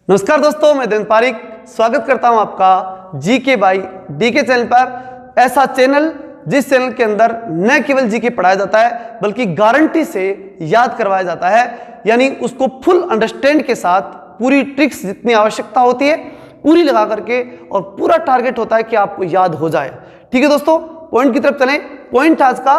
नमस्कार दोस्तों, मैं देवेंद्र पारिक स्वागत करता हूं आपका जीके बाई डीके चैनल पर। ऐसा चैनल जिस चैनल के अंदर न केवल जीके पढ़ाया जाता है बल्कि गारंटी से याद करवाया जाता है, यानी उसको फुल अंडरस्टैंड के साथ पूरी ट्रिक्स जितनी आवश्यकता होती है पूरी लगा करके, और पूरा टारगेट होता है कि आपको याद हो जाए। ठीक है दोस्तों, पॉइंट की तरफ चलें। पॉइंट आज का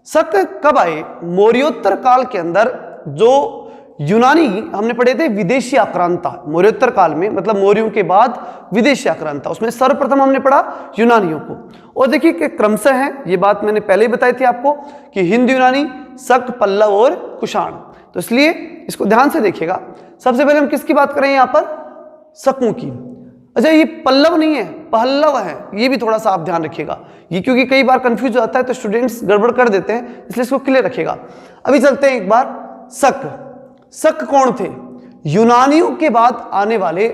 शक कब आए? मौर्योत्तर काल के अंदर जो यूनानी हमने पढ़े थे विदेशी आक्रांता, मौर्योत्तर काल में मतलब मौर्यों के बाद विदेशी आक्रांता, उसमें सर्वप्रथम हमने पढ़ा यूनानियों को। और देखिए कि क्रमशः है, ये बात मैंने पहले ही बताई थी आपको कि हिंद यूनानी, शक, पल्लव और कुषाण। तो इसलिए इसको ध्यान से देखिएगा। सबसे पहले हम किसकी बात करें यहाँ पर? शकों की। अच्छा, ये पल्लव नहीं है, पल्लव है, ये भी थोड़ा सा आप ध्यान रखिएगा, ये क्योंकि कई बार कंफ्यूज हो जाता है तो स्टूडेंट्स गड़बड़ कर देते हैं, इसलिए इसको क्लियर रखिएगा। अभी चलते हैं एक बार। शक कौन थे? यूनानियों के बाद आने वाले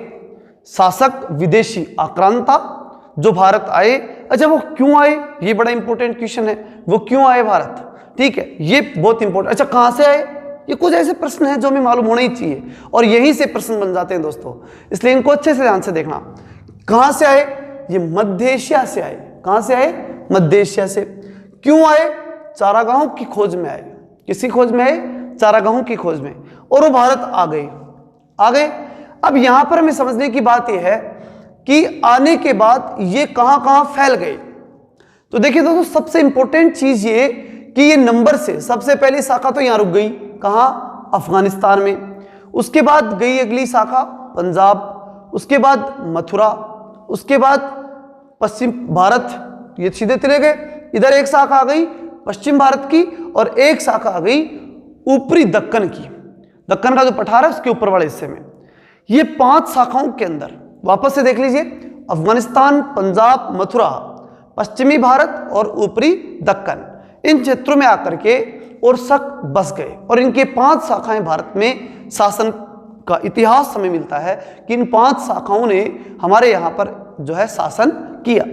शासक, विदेशी आक्रांता जो भारत आए। अच्छा, वो क्यों आए? ये बड़ा इंपॉर्टेंट क्वेश्चन है, वो क्यों आए भारत? ठीक है, ये बहुत इंपॉर्टेंट। अच्छा, कहां से आए? ये कुछ ऐसे प्रश्न हैं जो हमें मालूम होना ही चाहिए, और यहीं से प्रश्न बन जाते हैं दोस्तों, इसलिए इनको अच्छे से ध्यान से देखना। कहां से आए? ये मध्य एशिया से आए। कहां से आए? मध्य एशिया से। क्यों आए? चारागाहों की खोज में आए। किसकी खोज में आए? चारागाहों की खोज में, और वो भारत आ गए। अब यहां पर हमें समझने की बात यह है कि आने के बाद ये कहां कहां फैल गए। तो देखिए दोस्तों, सबसे इंपॉर्टेंट चीज ये कि ये नंबर से सबसे पहली शाखा तो यहां रुक गई। कहां? अफगानिस्तान में। उसके बाद गई अगली शाखा पंजाब, उसके बाद मथुरा, उसके बाद पश्चिम भारत, ये सीधे चले गए। इधर एक शाखा आ गई पश्चिम भारत की, और एक शाखा आ गई ऊपरी दक्कन की। दक्कन का जो पठार है उसके ऊपर वाले हिस्से में। ये 5 शाखाओं के अंदर वापस से देख लीजिए, अफगानिस्तान, पंजाब, मथुरा, पश्चिमी भारत और ऊपरी दक्कन, इन क्षेत्रों में आकर के और शक बस गए, और इनके 5 शाखाएं भारत में शासन का इतिहास हमें मिलता है कि इन 5 शाखाओं ने हमारे यहाँ पर जो है शासन किया।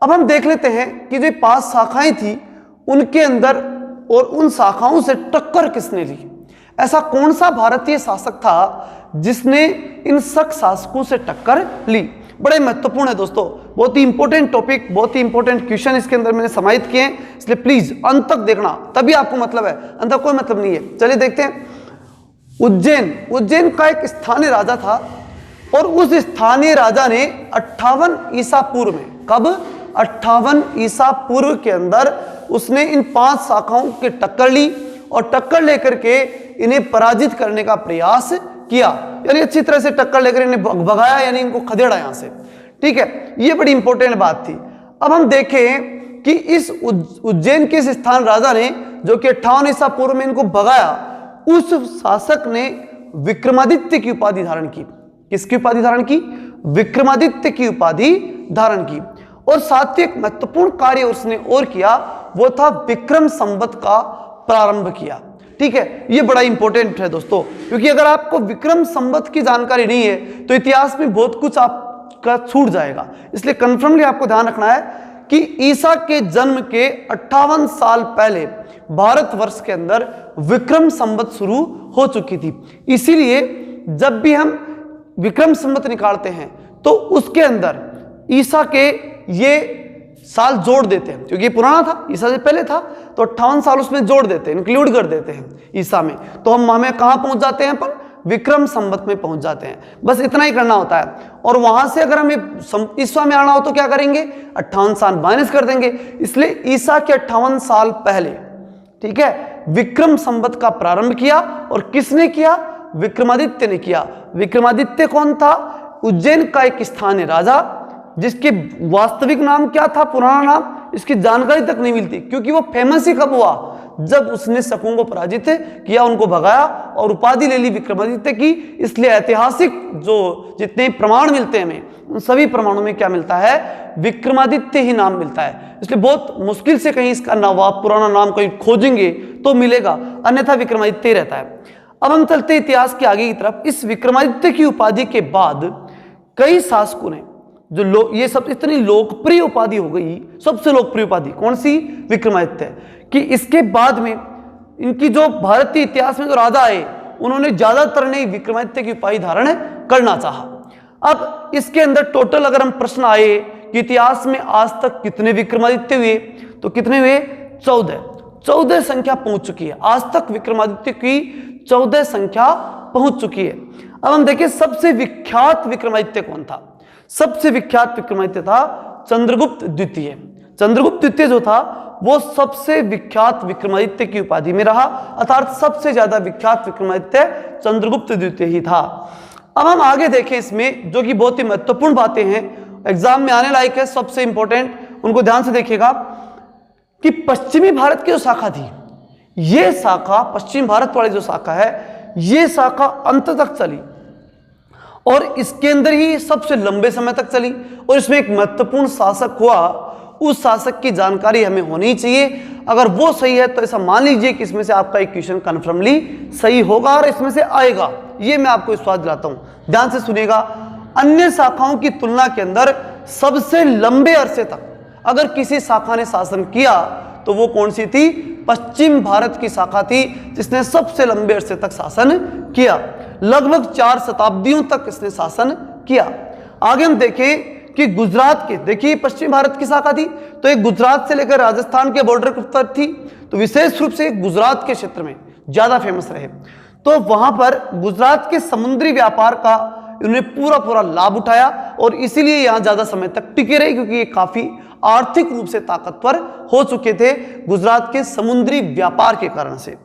अब हम देख लेते हैं कि जो 5 शाखाएं थी उनके अंदर और उन शाखाओं से टक्कर किसने ली। ऐसा कौन सा भारतीय शासक था जिसने इन शक शासकों से टक्कर ली? बड़े महत्वपूर्ण है दोस्तों, बहुत ही इंपॉर्टेंट टॉपिक, बहुत ही इंपॉर्टेंट क्वेश्चन इसके अंदर मैंने समाहित किए हैं, इसलिए प्लीज अंत तक देखना, तभी आपको मतलब है, अंत तक कोई मतलब नहीं है। चलिए देखते हैं। उज्जैन का एक स्थानीय राजा था, और उस स्थानीय राजा ने 58 ईसा पूर्व में, कब? 58 ईसा पूर्व के अंदर उसने इन 5 शाखाओं के टक्कर ली, और टक्कर लेकर के इन्हें पराजित करने का प्रयास किया, यानी अच्छी तरह से टक्कर लेकर इन्हें भगाया, यानी इनको खदेड़ा यहां से। ठीक है, ये बड़ी इंपॉर्टेंट बात थी। अब हम देखें कि इस उज्जैन के स्थान राजा ने, जो कि 58 ईसा पूर्व में इनको भगाया, उस शासक ने विक्रमादित्य की उपाधि धारण की। किसकी उपाधि धारण की? विक्रमादित्य की उपाधि धारण की। और साथ ही एक महत्वपूर्ण कार्य उसने और किया, वो था विक्रम संवत का प्रारंभ किया। ठीक है, ये बड़ा इंपॉर्टेंट है दोस्तों, क्योंकि अगर आपको विक्रम संवत की जानकारी नहीं है तो इतिहास में बहुत कुछ आपका छूट जाएगा। इसलिए कन्फर्मली आपको ध्यान रखना है कि ईसा के जन्म के 58 साल पहले भारतवर्ष के अंदर विक्रम संवत शुरू हो चुकी थी। इसीलिए जब भी हम विक्रम संवत निकालते हैं तो उसके अंदर ईसा के ये साल जोड़ देते हैं, क्योंकि पुराना था, ईसा से पहले था, तो 58 साल उसमें जोड़ देते हैं, इंक्लूड कर देते हैं ईसा में, तो हम हमें कहां पहुंच जाते हैं? अपन विक्रम संवत में पहुंच जाते हैं। बस इतना ही करना होता है। और वहां से अगर हमें ईसा में आना हो तो क्या करेंगे? 58 साल माइनस कर देंगे। इसलिए ईसा के 58 साल पहले, ठीक है, विक्रम संवत का प्रारंभ किया। और किसने किया? विक्रमादित्य ने किया। विक्रमादित्य कौन था? उज्जैन का एक स्थानीय राजा, जिसके वास्तविक नाम क्या था, पुराना नाम, इसकी जानकारी तक नहीं मिलती, क्योंकि वो फेमस ही कब हुआ? जब उसने शकों को पराजित किया, उनको भगाया और उपाधि ले ली विक्रमादित्य की। इसलिए ऐतिहासिक जो जितने प्रमाण मिलते हैं हमें, उन सभी प्रमाणों में क्या मिलता है? विक्रमादित्य ही नाम मिलता है। इसलिए बहुत मुश्किल से कहीं इसका नवाब पुराना नाम कहीं खोजेंगे तो मिलेगा, अन्यथा विक्रमादित्य ही रहता है। अब हम चलते इतिहास के आगे की तरफ। इस विक्रमादित्य की उपाधि के बाद कई शासकों ने, जो ये सब इतनी लोकप्रिय उपाधि हो गई, सबसे लोकप्रिय उपाधि कौन सी? विक्रमादित्य, कि इसके बाद में इनकी जो भारतीय इतिहास में जो राजा आए उन्होंने ज्यादातर ने विक्रमादित्य की उपाधि धारण करना चाहा। अब इसके अंदर टोटल अगर हम प्रश्न आए कि इतिहास में आज तक कितने विक्रमादित्य हुए, तो कितने हुए? 14 संख्या पहुंच चुकी है। आज तक विक्रमादित्य की 14 संख्या पहुंच चुकी है। अब हम देखिए सबसे विख्यात विक्रमादित्य कौन था? सबसे विख्यात विक्रमादित्य था चंद्रगुप्त द्वितीय। चंद्रगुप्त द्वितीय जो था वो सबसे विख्यात विक्रमादित्य की उपाधि में रहा, अर्थात सबसे ज्यादा विख्यात विक्रमादित्य चंद्रगुप्त द्वितीय ही था। अब हम आगे देखें इसमें जो कि बहुत ही महत्वपूर्ण बातें हैं, एग्जाम में आने लायक है, सबसे इंपॉर्टेंट, उनको ध्यान से देखिएगा कि पश्चिमी भारत की जो शाखा थी, ये शाखा पश्चिम भारत वाली जो शाखा है, ये शाखा अंत तक चली और इसके अंदर ही सबसे लंबे समय तक चली और इसमें एक महत्वपूर्ण शासक हुआ। उस शासक की जानकारी हमें होनी चाहिए। अगर वो सही है तो ऐसा मान लीजिए कि इसमें से आपका एक क्वेश्चन कन्फर्मली सही होगा और इसमें से आएगा, ये मैं आपको विश्वास दिलाता हूं। ध्यान से सुनिएगा, अन्य शाखाओं की तुलना के अंदर सबसे लंबे अरसे तक अगर किसी शाखा ने शासन किया तो वो कौन सी थी? पश्चिम भारत की शाखा थी जिसने सबसे लंबे अरसे तक शासन किया। लगभग 4 शताब्दियों तक इसने शासन किया। आगे हम देखें कि गुजरात के, देखिए पश्चिम भारत की शाखा थी तो एक गुजरात से लेकर राजस्थान के बॉर्डर पर थी, तो विशेष रूप से गुजरात के क्षेत्र में ज्यादा फेमस रहे। तो वहां पर गुजरात के समुद्री व्यापार का उन्होंने पूरा लाभ उठाया और इसीलिए यहां ज्यादा समय तक टिके रहे, क्योंकि ये काफी आर्थिक रूप से ताकतवर हो चुके थे गुजरात के समुद्री व्यापार के कारण से।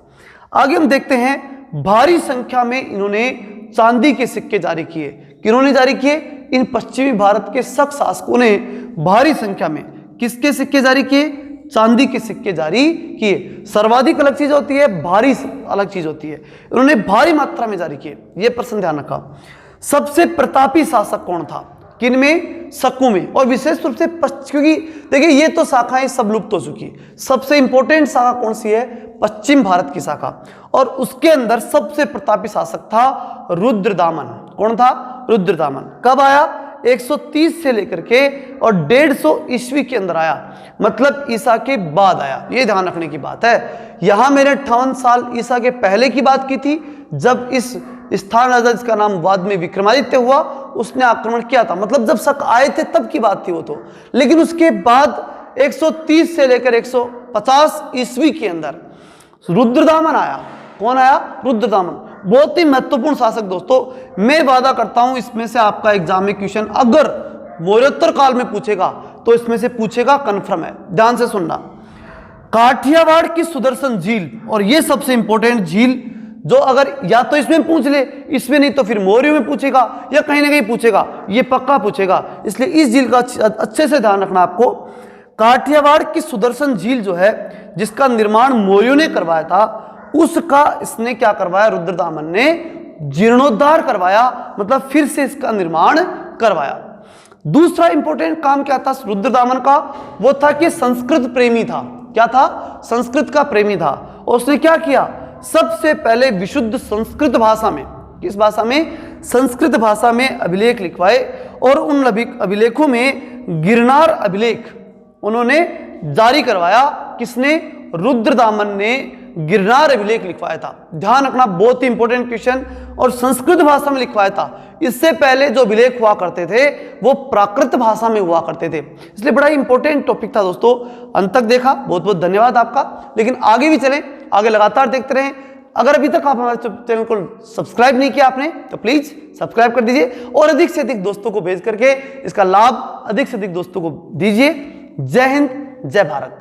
आगे हम देखते हैं भारी संख्या में इन्होंने चांदी के सिक्के जारी किए। किन्होंने जारी किए? इन पश्चिमी भारत के शक शासकों ने भारी संख्या में किसके सिक्के जारी किए? चांदी के सिक्के जारी किए। सर्वाधिक अलग चीज होती है, भारी अलग चीज होती है। उन्होंने भारी मात्रा में जारी किए, यह प्रश्न ध्यान रखा। सबसे प्रतापी शासक कौन था? किन में? शकों में। और विशेष रूप से क्योंकि देखिए ये तो शाखाएं सब लुप्त हो चुकी, सबसे इंपॉर्टेंट शाखा कौन सी है? पश्चिम भारत की शाखा। और उसके अंदर सबसे प्रतापी शासक था रुद्रदामन। कौन था? रुद्रदामन। कब आया? 130 से लेकर के और 150 ईस्वी के अंदर आया, मतलब ईसा के बाद आया। ये ध्यान रखने की बात है। यहां मैंने 58 साल ईसा के पहले की बात की थी, जब इस स्थान राजा जिसका नाम बाद में विक्रमादित्य हुआ उसने आक्रमण किया था, मतलब जब शक आए थे तब की बात थी वो तो। लेकिन उसके बाद 130 से लेकर 150 ईस्वी के अंदर रुद्रदामन आया। कौन आया? रुद्रदामन। बहुत ही महत्वपूर्ण शासक दोस्तों। मैं वादा करता हूं इसमें से आपका एग्जाम में क्वेश्चन अगर मौर्योत्तर काल में पूछेगा तो इसमें से पूछेगा, कंफर्म है। ध्यान से सुनना, काठियावाड़ की सुदर्शन झील, और ये सबसे इंपॉर्टेंट झील जो अगर या तो इसमें पूछ ले, इसमें नहीं तो फिर मौर्य में पूछेगा या कहीं ना कहीं पूछेगा, ये पक्का पूछेगा, इसलिए इस झील का अच्छे से ध्यान रखना आपको। काठियावाड़ की सुदर्शन झील जो है जिसका निर्माण मौर्यों ने करवाया था, उसका इसने क्या करवाया? रुद्रदामन ने जीर्णोद्धार करवाया, मतलब फिर से इसका निर्माण करवाया। दूसरा इंपॉर्टेंट काम क्या था रुद्रदामन का? वो था कि संस्कृत प्रेमी था। क्या था? संस्कृत का प्रेमी था। और उसने क्या किया? सबसे पहले विशुद्ध संस्कृत भाषा में, किस भाषा में? संस्कृत भाषा में अभिलेख लिखवाए और उन अभिलेखों में गिरनार अभिलेख उन्होंने जारी करवाया। किसने? रुद्रदामन ने गिरनार अभिलेख लिखवाया था। ध्यान रखना, बहुत ही इंपॉर्टेंट क्वेश्चन, और संस्कृत भाषा में लिखवाया था। इससे पहले जो अभिलेख हुआ करते थे वो प्राकृत भाषा में हुआ करते थे, इसलिए बड़ा इंपॉर्टेंट टॉपिक था दोस्तों। अंत तक देखा, बहुत बहुत धन्यवाद आपका। लेकिन आगे भी चलें, आगे लगातार देखते रहें। अगर अभी तक आप हमारे चैनल को सब्सक्राइब नहीं किया आपने तो प्लीज सब्सक्राइब कर दीजिए और अधिक से अधिक दोस्तों को भेज करके इसका लाभ अधिक से अधिक दोस्तों को दीजिए। जय हिंद, जय भारत।